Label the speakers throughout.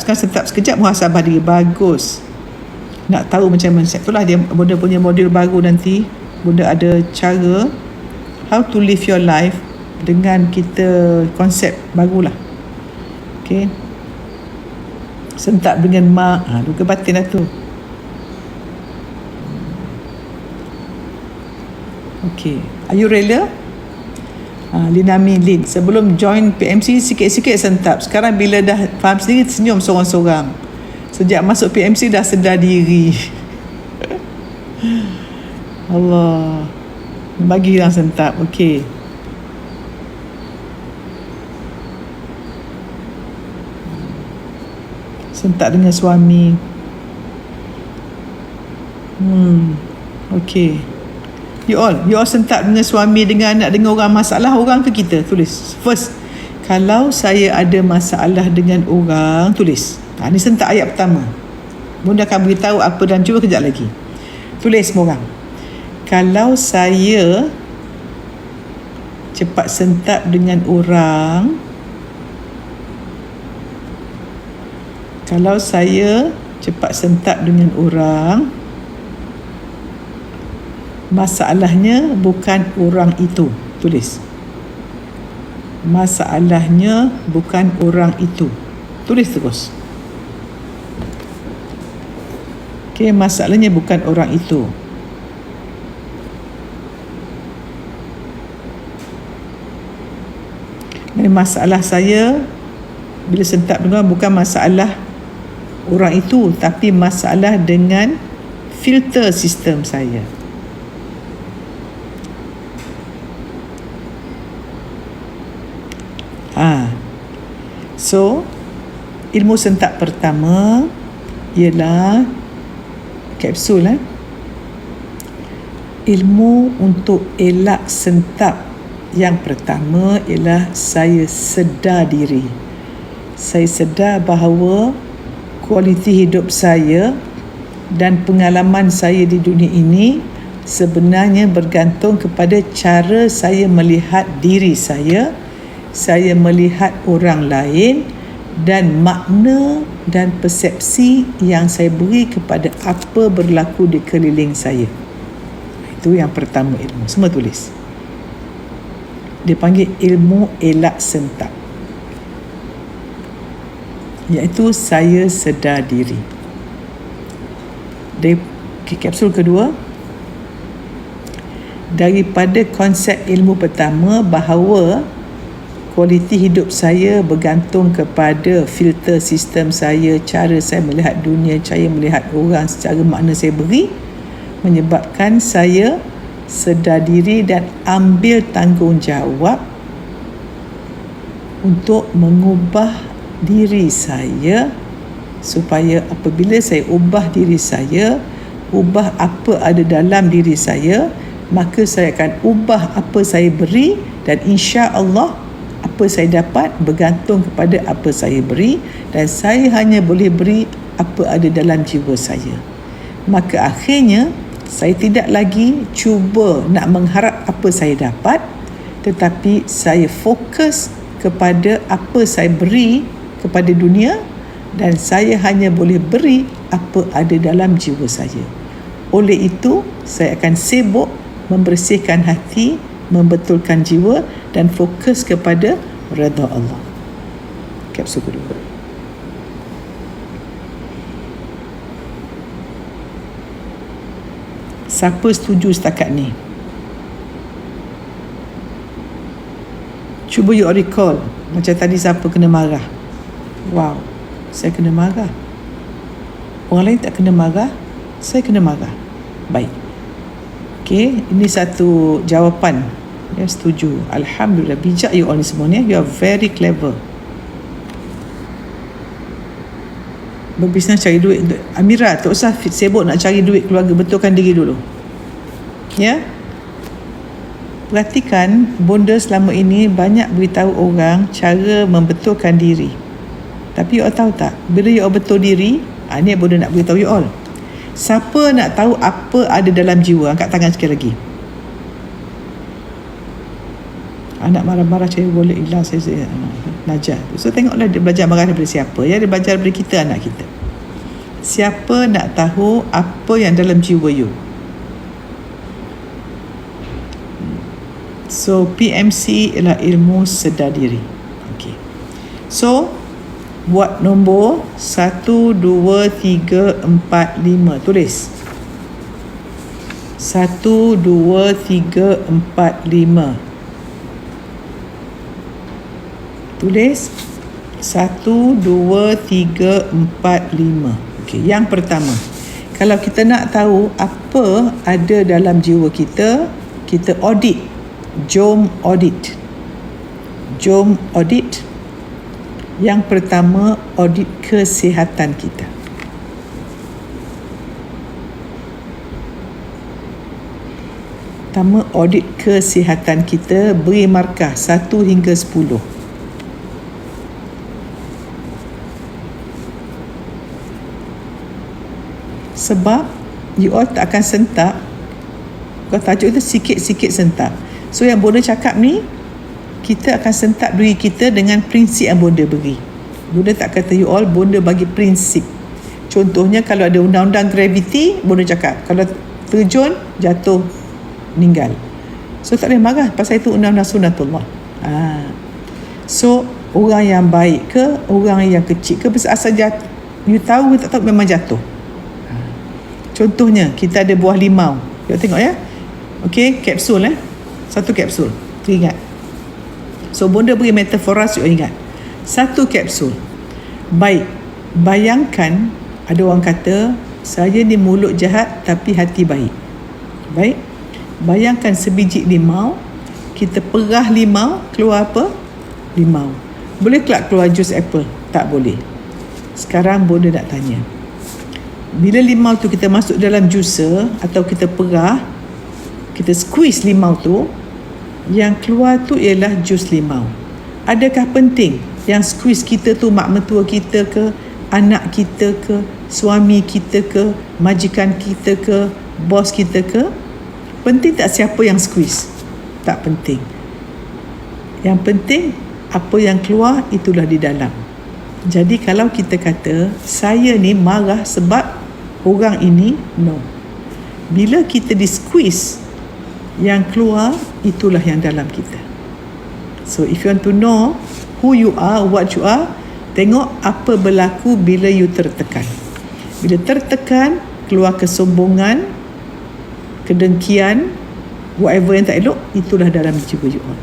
Speaker 1: Sekarang sentap sekejap, muhasabah diri. Bagus. Nak tahu macam mana, itulah dia Bunda punya modul baru nanti. Bunda ada cara how to live your life dengan kita konsep barulah. Okay. Sentap dengan mak, luka batin lah tu. Okay, are you rela? Lin, sebelum join PMC sikit-sikit sentap. Sekarang bila dah faham sendiri, senyum sorang-sorang. Sejak masuk PMC dah sedar diri. Allah, bagilah sentap. Okay. Sentap dengan suami. Okay. You all sentap dengan suami, dengan anak, dengan orang. Masalah orang ke kita? Tulis. First, kalau saya ada masalah dengan orang, tulis. Ni sentap ayat pertama. Bunda akan beritahu apa dan cuba kejap lagi. Tulis semua orang. Kalau saya cepat sentap dengan orang, kalau saya cepat sentap dengan orang, masalahnya bukan orang itu. Tulis. Masalahnya bukan orang itu. Tulis terus. Okay, masalahnya bukan orang itu. Masalah saya bila sentap dengan bukan masalah orang itu, tapi masalah dengan filter sistem saya. So ilmu sentap pertama ialah kapsul. Ilmu untuk elak sentap yang pertama ialah saya sedar diri. Saya sedar bahawa kualiti hidup saya dan pengalaman saya di dunia ini sebenarnya bergantung kepada cara saya melihat diri saya melihat orang lain, dan makna dan persepsi yang saya beri kepada apa berlaku di keliling saya. Itu yang pertama ilmu. Semua tulis. Dia panggil ilmu elak sentap, iaitu saya sedar diri. Dari kapsul kedua, daripada konsep ilmu pertama bahawa kualiti hidup saya bergantung kepada filter sistem saya, cara saya melihat dunia, cara melihat orang secara makna saya beri, menyebabkan saya sedar diri dan ambil tanggungjawab untuk mengubah diri saya, supaya apabila saya ubah diri saya, ubah apa ada dalam diri saya, maka saya akan ubah apa saya beri, dan insya-Allah apa saya dapat bergantung kepada apa saya beri, dan saya hanya boleh beri apa ada dalam jiwa saya. Maka akhirnya saya tidak lagi cuba nak mengharap apa saya dapat, tetapi saya fokus kepada apa saya beri kepada dunia, dan saya hanya boleh beri apa ada dalam jiwa saya. Oleh itu, saya akan sibuk membersihkan hati, membetulkan jiwa, dan fokus kepada redha Allah. Kapsul kedua. Siapa setuju setakat ni? Cuba you recall. Macam tadi siapa kena marah? Wow, saya kena marah. Orang lain tak kena marah, saya kena marah. Baik. Okay, ini satu jawapan. Ya, setuju. Alhamdulillah, bijak you all ni semua ni. You are very clever. Berbisnes cari duit. Amira, tak usah sibuk nak cari duit keluarga, betulkan diri dulu. Ya. Perhatikan, bonda selama ini banyak beritahu orang cara membetulkan diri. Tapi you all tahu tak, bila you all betul diri, ni bonda nak beritahu you all. Siapa nak tahu apa ada dalam jiwa? Angkat tangan sekali lagi. Anak marah-marah, saya boleh hilang, saya belajar. So tengoklah dia belajar marah daripada siapa. Ya, dia belajar daripada kita, anak kita. Siapa nak tahu apa yang dalam jiwa you? So PMC ialah ilmu sedar diri. Okay. So buat nombor 1, 2, 3, 4, 5. Tulis 1, 2, 3, 4, 5. Tulis 1, 2, 3, 4, 5. Okey, yang pertama, kalau kita nak tahu apa ada dalam jiwa kita, kita audit. Jom audit. Jom audit. Yang pertama, audit kesihatan kita. Pertama, audit kesihatan kita, beri markah 1 hingga 10. Sebab you all tak akan sentak. Kalau tajuk itu sikit-sikit sentak. So yang Bonda cakap ni, kita akan sentak diri kita dengan prinsip yang Bonda beri. Bonda tak kata you all, Bonda bagi prinsip. Contohnya kalau ada undang-undang gravity, Bonda cakap kalau terjun, jatuh, meninggal. So tak boleh marah pasal itu undang-undang sunatullah. So orang yang baik ke, orang yang kecil ke, asal jatuh, you tahu ke tak tahu, memang jatuh. Contohnya kita ada buah limau. You tengok ya. Okey, kapsul 1 kapsul. Ingat. So Bonda beri metafora supaya ingat. 1 kapsul. Baik. Bayangkan ada orang kata saya ni mulut jahat tapi hati baik. Baik. Bayangkan sebiji limau, kita perah limau, keluar apa? Limau. Boleh kelak keluar jus apple? Tak boleh. Sekarang Bonda nak tanya. Bila limau tu kita masuk dalam juicer atau kita perah, kita squeeze limau tu, yang keluar tu ialah jus limau. Adakah penting yang squeeze kita tu mak mentua kita ke, anak kita ke, suami kita ke, majikan kita ke, bos kita ke? Penting tak siapa yang squeeze? Tak penting. Yang penting apa yang keluar itulah di dalam. Jadi kalau kita kata saya ni marah sebab orang ini, no. Bila kita di squeeze, yang keluar itulah yang dalam kita. So if you want to know who you are, what you are, tengok apa berlaku bila you tertekan. Bila tertekan, keluar kesombongan, kedengkian, whatever yang tak elok, itulah dalam jiwa you all.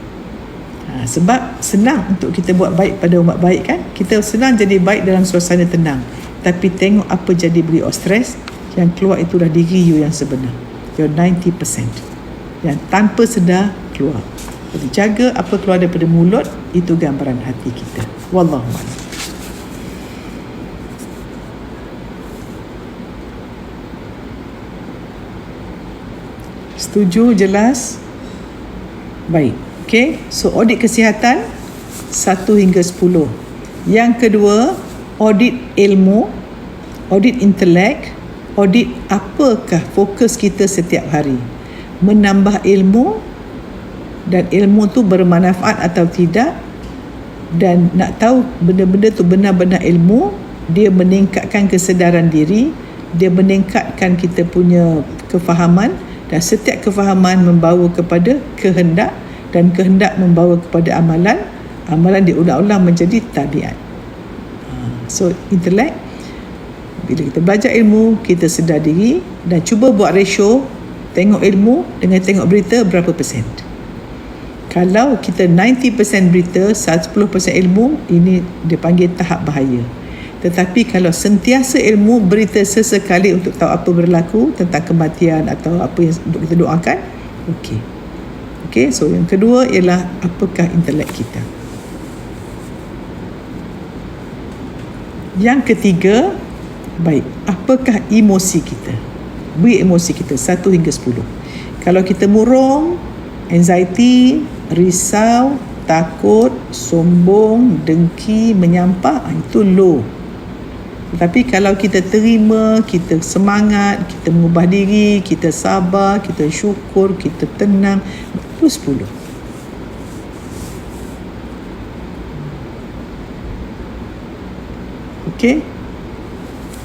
Speaker 1: Sebab senang untuk kita buat baik pada umat baik kan. Kita senang jadi baik dalam suasana tenang. Tapi tengok apa jadi beri stres, yang keluar itulah diri you yang sebenar. Your 90%. Yang tanpa sedar keluar. Jadi jaga apa keluar daripada mulut, itu gambaran hati kita. Wallahu a'lam. Setuju? Jelas? Baik. Okay, so audit kesihatan 1 hingga 10. Yang kedua, audit ilmu, audit intelek, audit apakah fokus kita setiap hari. Menambah ilmu, dan ilmu tu bermanfaat atau tidak, dan nak tahu benda-benda tu benar-benar ilmu, dia meningkatkan kesedaran diri, dia meningkatkan kita punya kefahaman, dan setiap kefahaman membawa kepada kehendak, dan kehendak membawa kepada amalan, amalan diulang-ulang menjadi tabiat. So intelek, bila kita belajar ilmu, kita sedar diri, dan cuba buat ratio, tengok ilmu dengan tengok berita berapa persen. Kalau kita 90% berita, 10% ilmu, ini dia panggil tahap bahaya. Tetapi kalau sentiasa ilmu, berita sesekali untuk tahu apa berlaku tentang kematian atau apa yang untuk kita doakan, okey. Okey, so yang kedua ialah apakah intelek kita. Yang ketiga, baik, apakah emosi kita? Beri emosi kita 1 hingga 10. Kalau kita murung, anxiety, risau, takut, sombong, dengki, menyampah, itu low. Tetapi kalau kita terima, kita semangat, kita mengubah diri, kita sabar, kita syukur, kita tenang, itu 10. Okey.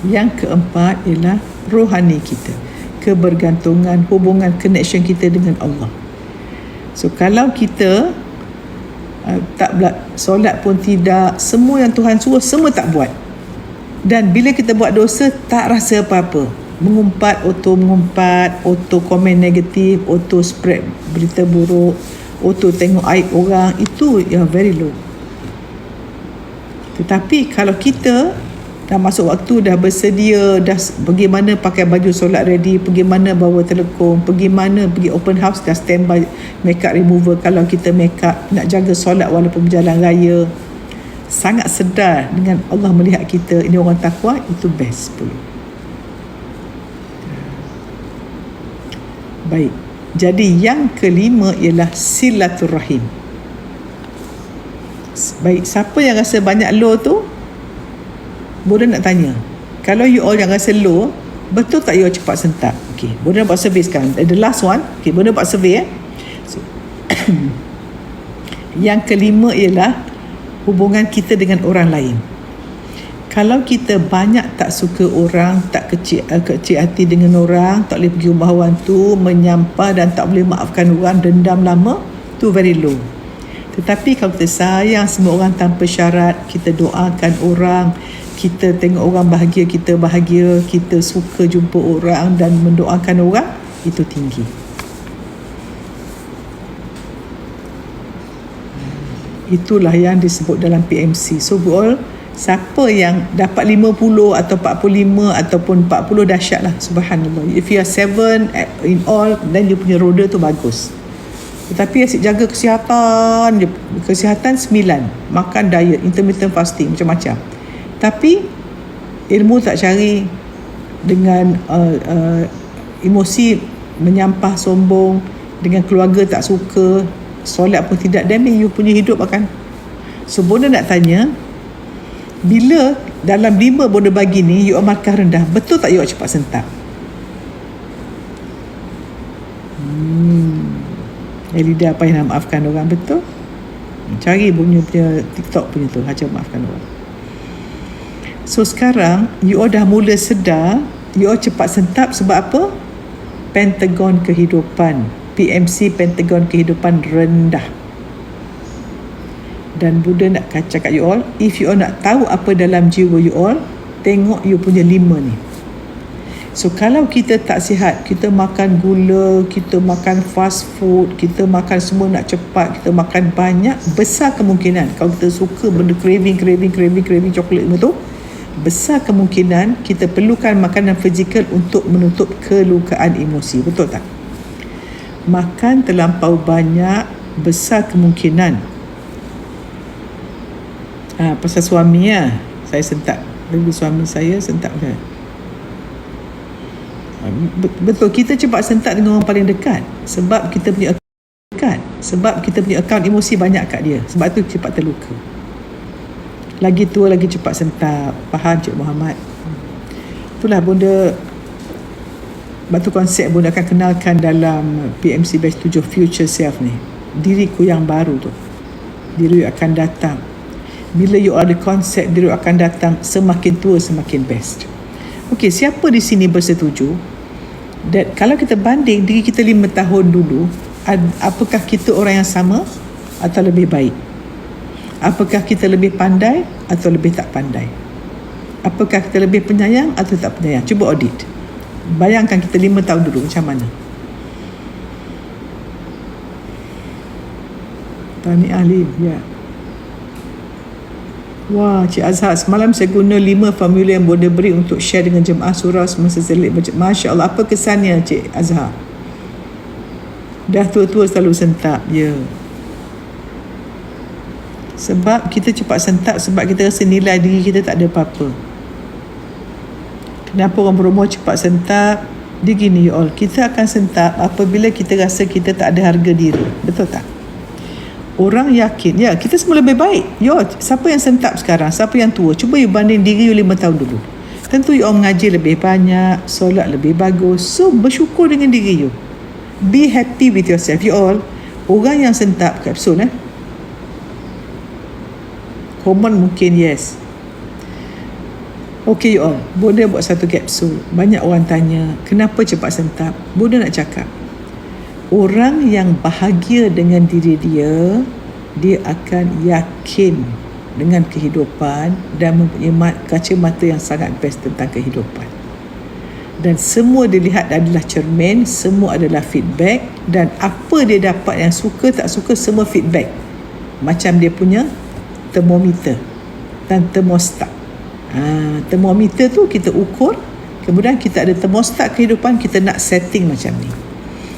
Speaker 1: Yang keempat ialah rohani kita, kebergantungan, hubungan, connection kita dengan Allah. So kalau kita solat pun tidak, semua yang Tuhan suruh semua tak buat, dan bila kita buat dosa tak rasa apa-apa, mengumpat, auto komen negatif, auto spread berita buruk, auto tengok aib orang, itu yang very low. Tetapi kalau kita dah masuk waktu, dah bersedia, dah pergi mana pakai baju solat ready, pergi mana bawa telekong, pergi mana pergi open house, dah standby makeup remover kalau kita makeup, nak jaga solat walaupun berjalan raya, sangat sedar dengan Allah melihat kita, ini orang takwa, itu best pun. Baik, jadi yang kelima ialah silaturrahim. Baik, siapa yang rasa banyak low tu, Boda nak tanya, kalau you all yang rasa low, betul tak you all cepat sentak? Okay, Boda buat survey sekarang. The last one, okay, Boda buat survey so, yang kelima ialah hubungan kita dengan orang lain. Kalau kita banyak tak suka orang, tak kecil hati dengan orang, tak boleh pergi rumah orang tu, menyampah dan tak boleh maafkan orang, dendam lama, tu very low. Tetapi kalau kita sayang semua orang tanpa syarat, kita doakan orang, kita tengok orang bahagia, kita bahagia, kita suka jumpa orang dan mendoakan orang, itu tinggi. Itulah yang disebut dalam PMC. So all, siapa yang dapat 50 atau 45 ataupun 40, dahsyat lah, subhanallah. If you are 7 in all, then you punya roda tu bagus. Tetapi asyik jaga kesihatan, 9, makan diet, intermittent fasting, macam-macam. Tapi ilmu tak cari, dengan emosi menyampah, sombong, dengan keluarga tak suka, solat pun tidak, then you punya hidup akan. So Bonda nak tanya, bila dalam 5 Bonda bagi ni you markah rendah, betul tak you cepat sentak? Elida apa yang nak maafkan orang, betul? Cari punya TikTok punya tu, ajar maafkan orang. So sekarang you all dah mula sedar, you all cepat sentap sebab apa? Pentagon kehidupan, PMC, Pentagon kehidupan rendah. Dan Buddha nak cakap you all, if you all nak tahu apa dalam jiwa you all, tengok you punya 5 ni. So kalau kita tak sihat, kita makan gula, kita makan fast food, kita makan semua nak cepat, kita makan banyak, besar kemungkinan kalau kita suka benda craving coklat tu, besar kemungkinan kita perlukan makanan fizikal untuk menutup kelukaan emosi. Betul tak? Makan terlampau banyak, besar kemungkinan pasal suami saya sentak, bagi suami saya sentak kan. Betul, kita cepat sentak dengan orang paling dekat sebab kita punya akaun emosi banyak kat dia, sebab tu cepat terluka. Lagi tua lagi cepat sentak. Faham Cik Muhammad? Itulah Bonda, batu konsep Bonda akan kenalkan dalam PMC Batch 7 Future Self ni, diriku yang baru tu, diri akan datang. Bila you ada konsep diri akan datang, semakin tua semakin best. Okey, siapa di sini bersetuju that kalau kita banding diri kita 5 tahun dulu, apakah kita orang yang sama atau lebih baik? Apakah kita lebih pandai atau lebih tak pandai? Apakah kita lebih penyayang atau tak penyayang? Cuba audit. Bayangkan kita 5 tahun dulu macam mana? Tani ahli, ya. Wah, Cik Azhar, semalam saya guna 5 formula yang Bonda beri untuk share dengan jemaah surau semasa selit baca. Masya Allah, apa kesannya Cik Azhar? Dah tua-tua selalu sentak, ya. Sebab kita cepat sentak sebab kita rasa nilai diri kita tak ada apa-apa. Kenapa orang berumur cepat sentak? Dia gini, you all, kita akan sentak apabila kita rasa kita tak ada harga diri. Betul tak? Orang yakin, ya, kita semua lebih baik. Yo, siapa yang sentap sekarang? Siapa yang tua? Cuba you banding diri you 5 tahun dulu. Tentu you all mengaji lebih banyak, solat lebih bagus. So, bersyukur dengan diri you. Be happy with yourself. You all, orang yang sentap kapsul, common mungkin yes. Okay you all, Bonda buat satu kapsul. Banyak orang tanya, kenapa cepat sentap? Bonda nak cakap, orang yang bahagia dengan diri dia, dia akan yakin dengan kehidupan dan mempunyai kacamata yang sangat best tentang kehidupan. Dan semua dilihat adalah cermin, semua adalah feedback, dan apa dia dapat yang suka tak suka semua feedback. Macam dia punya termometer dan termostat. Termometer tu kita ukur, kemudian kita ada termostat kehidupan, kita nak setting macam ni.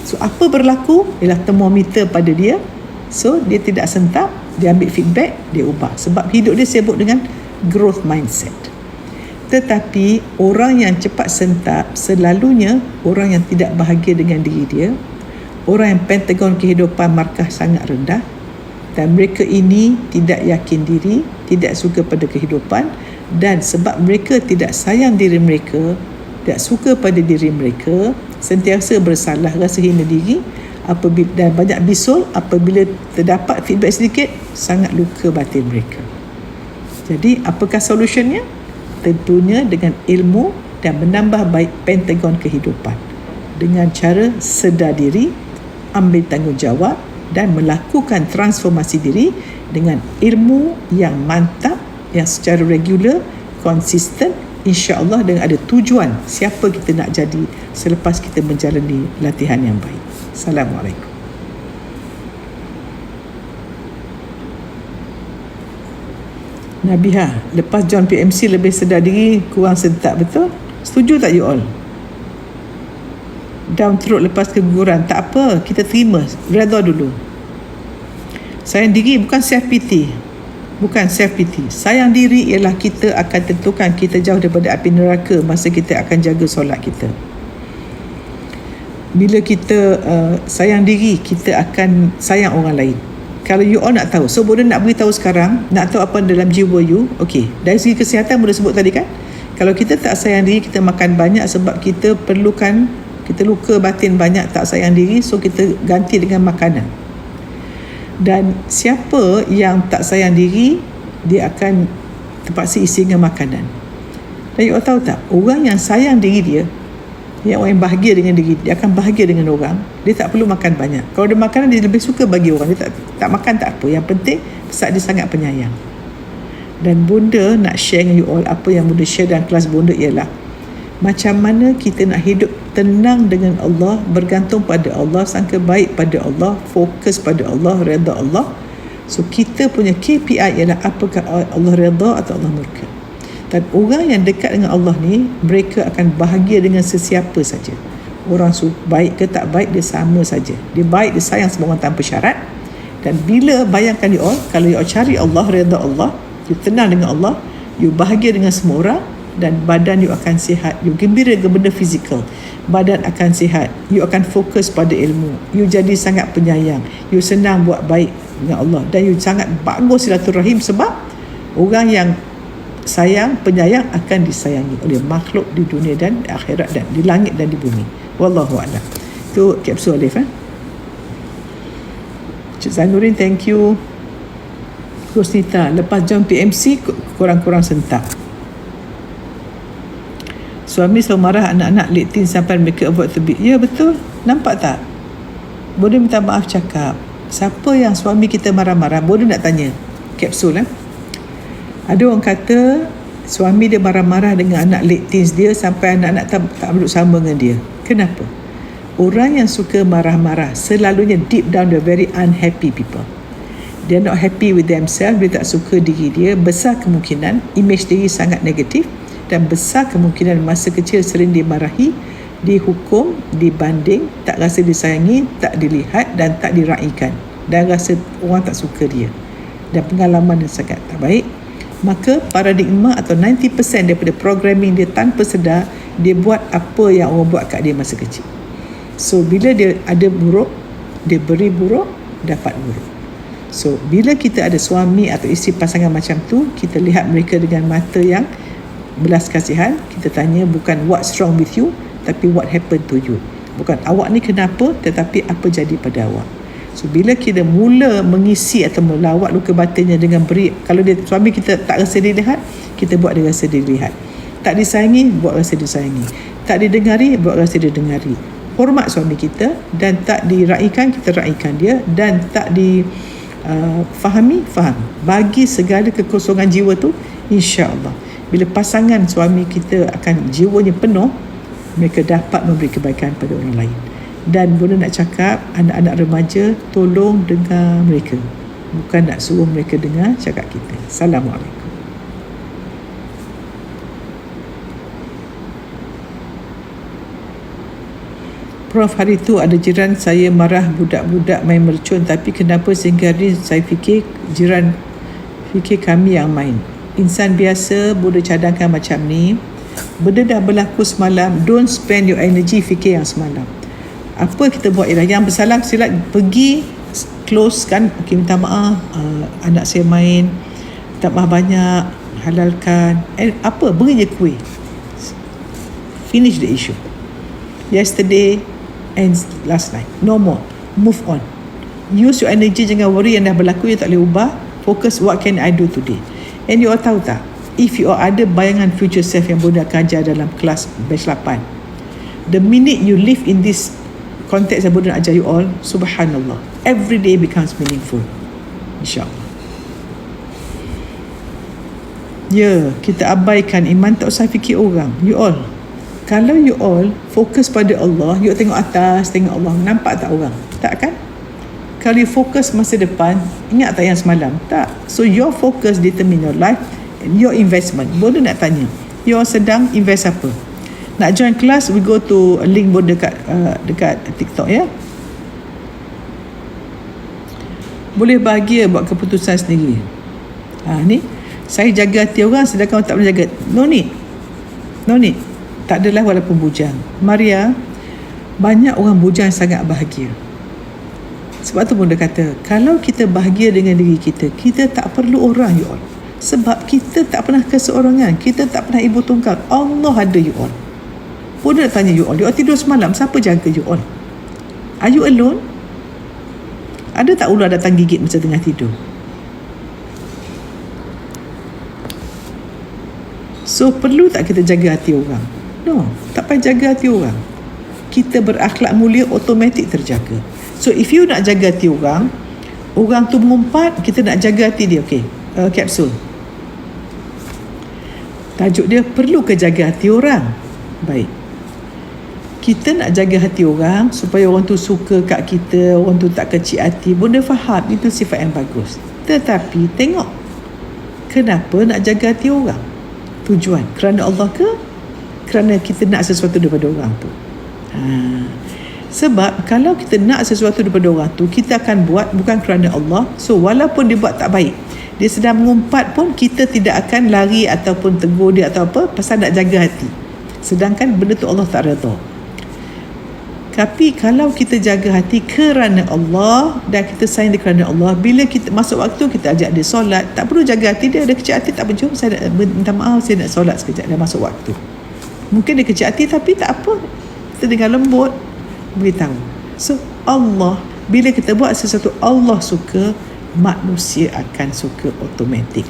Speaker 1: So apa berlaku ialah termometer pada dia. So dia tidak sentap, dia ambil feedback, dia ubah. Sebab hidup dia sibuk dengan growth mindset. Tetapi orang yang cepat sentap selalunya orang yang tidak bahagia dengan diri dia, orang yang pentagon kehidupan markah sangat rendah, dan mereka ini tidak yakin diri, tidak suka pada kehidupan, dan sebab mereka tidak sayang diri mereka, tidak suka pada diri mereka, sentiasa bersalah, rasa hina diri, dan banyak bisul. Apabila terdapat feedback sedikit, sangat luka batin mereka. Jadi apakah solutionnya? Tentunya dengan ilmu dan menambah baik pentagon kehidupan dengan cara sedar diri, ambil tanggungjawab dan melakukan transformasi diri dengan ilmu yang mantap, yang secara regular, konsisten, insya-Allah, dengan ada tujuan siapa kita nak jadi selepas kita menjalani latihan yang baik. Assalamualaikum. Nabiha, lepas John PMC lebih sedar diri, kurang sentap, betul? Setuju tak you all? Down throat lepas keguguran, tak apa, kita terima, redha dulu. Sayang diri bukan self pity. Bukan self pity. Sayang diri ialah kita akan tentukan kita jauh daripada api neraka masa kita akan jaga solat kita. Bila kita sayang diri, kita akan sayang orang lain. Kalau you all nak tahu, so Bonda nak beritahu sekarang, nak tahu apa dalam jiwa you. Okay, dari segi kesihatan Bonda sebut tadi kan, kalau kita tak sayang diri, kita makan banyak sebab kita perlukan, kita luka batin banyak, tak sayang diri, so kita ganti dengan makanan. Dan siapa yang tak sayang diri, dia akan terpaksa isi dengan makanan. Dan you all tahu tak, orang yang sayang diri dia, orang yang bahagia dengan diri, dia akan bahagia dengan orang. Dia tak perlu makan banyak. Kalau dia makanan, dia lebih suka bagi orang. Dia tak makan tak apa. Yang penting sebab dia sangat penyayang. Dan Bonda nak share dengan you all, apa yang Bonda share dalam kelas Bonda ialah macam mana kita nak hidup tenang dengan Allah, bergantung pada Allah, sangka baik pada Allah, fokus pada Allah, redha Allah. So kita punya KPI ialah apakah Allah redha atau Allah murka. Dan orang yang dekat dengan Allah ni, mereka akan bahagia dengan sesiapa saja. Orang baik ke tak baik, dia sama saja. Dia baik, dia sayang semua orang tanpa syarat. Dan bila bayangkan you all, kalau you all cari Allah, redha Allah, you tenang dengan Allah, you bahagia dengan semua orang, dan badan you akan sihat. You gembira dengan benda fizikal, badan akan sihat. You akan fokus pada ilmu. You jadi sangat penyayang. You senang buat baik dengan Allah. Dan you sangat bagus silaturahim, sebab orang yang sayang, penyayang akan disayangi oleh makhluk di dunia dan di akhirat, dan di langit dan di bumi. Wallahu a'lam. Itu kapsul Alif. Cik Zainuddin, thank you. Rosnita, lepas John PMC kurang-kurang sentap. Suami selalu marah anak-anak late teen sampai mereka avoid terbit. Ya, betul. Nampak tak? Boleh minta maaf cakap. Siapa yang suami kita marah-marah? Boleh nak tanya. Kapsul Ada orang kata suami dia marah-marah dengan anak late teens dia sampai anak-anak tak duduk sama dengan dia. Kenapa? Orang yang suka marah-marah selalunya deep down they're very unhappy people. They're not happy with themselves, dia tak suka diri dia. Besar kemungkinan image diri sangat negatif, dan besar kemungkinan masa kecil sering dimarahi, dihukum, dibanding, tak rasa disayangi, tak dilihat dan tak diraikan, dan rasa orang tak suka dia, dan pengalaman yang sangat tak baik. Maka paradigma atau 90% daripada programming dia tanpa sedar, dia buat apa yang orang buat kat dia masa kecil. So bila dia ada buruk, dia beri buruk, dapat buruk. So bila kita ada suami atau isteri pasangan macam tu, kita lihat mereka dengan mata yang belas kasihan. Kita tanya bukan what's wrong with you, tapi what happened to you. Bukan awak ni kenapa, tetapi apa jadi pada awak. So bila kita mula mengisi atau melawat luka batinnya dengan beri, kalau dia suami kita tak rasa dilihat, kita buat dia rasa dilihat. Tak disayangi, buat rasa disayangi. Tak didengari, buat rasa didengari. Hormat suami kita, dan tak diraikan, kita raikan dia, dan tak fahami. Bagi segala kekosongan jiwa tu, insya-Allah bila pasangan suami kita akan jiwanya penuh, mereka dapat memberi kebaikan pada orang lain. Dan Bunda nak cakap, anak-anak remaja, tolong dengar mereka, bukan nak suruh mereka dengar cakap kita. Assalamualaikum. Prof, hari tu ada jiran saya marah budak-budak main mercun, tapi kenapa sehingga hari saya fikir jiran fikir kami yang main. Insan biasa boleh cadangkan macam ni. Benda dah berlaku semalam, don't spend your energy fikir yang semalam. Apa kita buat ialah yang bersalah silat pergi close kan, okay, minta maaf, anak saya main, tak maaf banyak, halalkan, beri je kuih, finish the issue. Yesterday and last night, no more, move on. Use your energy, jangan worry yang dah berlaku, yang tak boleh ubah. Focus, what can I do today? And you all tahu tak, if you all ada bayangan future self yang Bunda akan ajar dalam kelas batch 8, the minute you live in this context yang Bunda nak ajar you all, subhanallah, every day becomes meaningful, insyaAllah. Ya, kita abaikan iman, tak usah fikir orang. You all, kalau you all fokus pada Allah, you all tengok atas, tengok Allah, nampak tak orang? Tak kan? Kalau you fokus masa depan, ingat tak yang semalam? Tak. So your focus determine your life and your investment. Boleh nak tanya, you all sedang invest apa? Nak join kelas, we go to link Bunda dekat TikTok ya. Boleh bahagia buat keputusan sendiri. Ni saya jaga hati orang sedangkan orang tak boleh jaga. No need. Tak adalah walaupun bujang. Maria, banyak orang bujang sangat bahagia. Sebab tu Bunda kata, kalau kita bahagia dengan diri kita, kita tak perlu orang, you all. Sebab kita tak pernah keseorangan, kita tak pernah ibu tunggal. Allah ada, you all. Bunda nak tanya you all tidur semalam, siapa jaga you all? Are you alone? Ada tak ular datang gigit masa tengah tidur? So perlu tak kita jaga hati orang? No, tak payah jaga hati orang. Kita berakhlak mulia, automatik terjaga. So if you nak jaga hati orang tu mengumpat, kita nak jaga hati dia. Okay, kapsul. Tajuk dia, perlu ke jaga hati orang? Baik. Kita nak jaga hati orang supaya orang tu suka kat kita, orang tu tak kecil hati. Bunda faham, itu sifat yang bagus. Tetapi tengok, kenapa nak jaga hati orang? Tujuan, kerana Allah ke? Kerana kita nak sesuatu daripada orang tu? Sebab kalau kita nak sesuatu daripada orang tu, kita akan buat bukan kerana Allah. So walaupun dia buat tak baik, dia sedang mengumpat pun, kita tidak akan lari ataupun tegur dia atau apa, pasal nak jaga hati. Sedangkan benda tu Allah tak redha. Tapi kalau kita jaga hati kerana Allah dan kita sayang dia kerana Allah, bila kita masuk waktu, kita ajak dia solat, tak perlu jaga hati dia. Ada kecil hati, tak berjumpa, saya nak minta maaf, saya nak solat sekejap, dah masuk waktu. Mungkin dia kecil hati, tapi tak apa, kita dengan lembut beritahu. So Allah, bila kita buat sesuatu Allah suka, manusia akan suka automatik.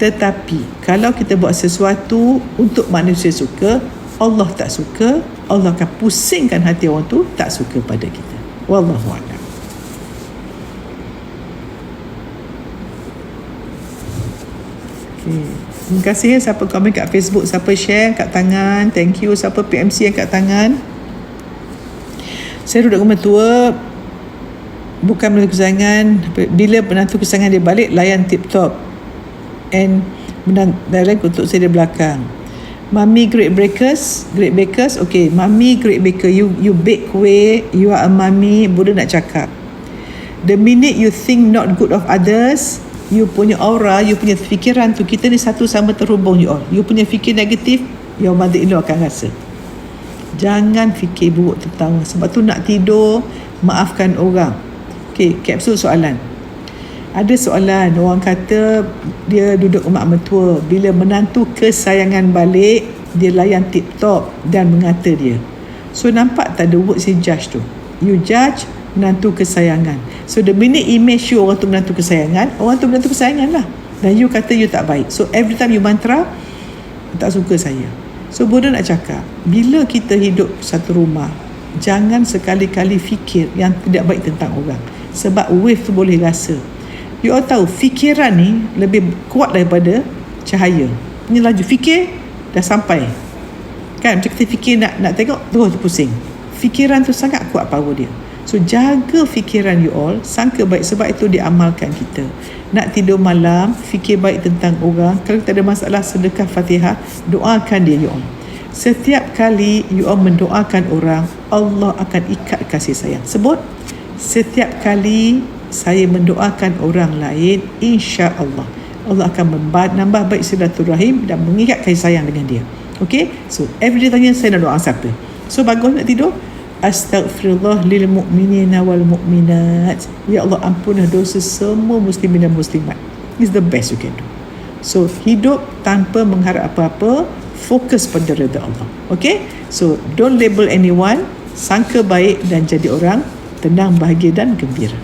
Speaker 1: Tetapi kalau kita buat sesuatu untuk manusia suka, Allah tak suka, Allah akan pusingkan hati orang tu, tak suka pada kita. Wallahu a'lam. Okay. Terima kasih siapa komen kat Facebook, siapa share kat tangan, thank you. Siapa PMC yang kat tangan. Saya duduk rumah tua, bukan menantu kesayangan. Bila menantu kesayangan dia balik, layan tip top, and lain untuk saya di belakang. Mami great bakers, okay, mami great baker, you bake kuih, you are a mami. Bunda nak cakap, the minute you think not good of others, you punya aura, you punya fikiran tu, kita ni satu sama terhubung, you all. You punya fikir negatif, your mother-in-law akan rasa. Jangan fikir buruk tentang orang. Sebab tu nak tidur, maafkan orang. Okay, kapsul soalan. Ada soalan, orang kata dia duduk rumah mertua, bila menantu kesayangan balik, dia layan tip top dan mengata dia. So nampak tak the word say judge tu? You judge menantu kesayangan. So the minute image you orang tu menantu kesayangan, orang tu menantu kesayangan lah. Dan you kata you tak baik. So every time you mantra, tak suka saya. So Buddha nak cakap, bila kita hidup satu rumah, jangan sekali-kali fikir yang tidak baik tentang orang, sebab wave tu boleh rasa. You all tahu fikiran ni lebih kuat daripada cahaya. Ni laju fikir dah sampai. Kan macam kita fikir nak tengok terus pusing. Fikiran tu sangat kuat power dia. So jaga fikiran you all, sangka baik, sebab itu diamalkan kita. Nak tidur malam, fikir baik tentang orang. Kalau kita ada masalah, sedekah Fatihah, doakan dia you all. Setiap kali you all mendoakan orang, Allah akan ikat kasih sayang. Sebut, setiap kali saya mendoakan orang lain, insya-Allah Allah akan menambah baik silaturahim dan mengikat kasih sayang dengan dia. Okay, so everyday tanya saya nak doa siapa. So bagus nak tidur, astaghfirullah lil mu'minina wal mu'minat, ya Allah ampunlah dosa semua muslimin dan muslimat. Is the best you can do. So hidup tanpa mengharap apa-apa, fokus pada redha Allah. Okay, so don't label anyone, sangka baik dan jadi orang tenang, bahagia dan gembira.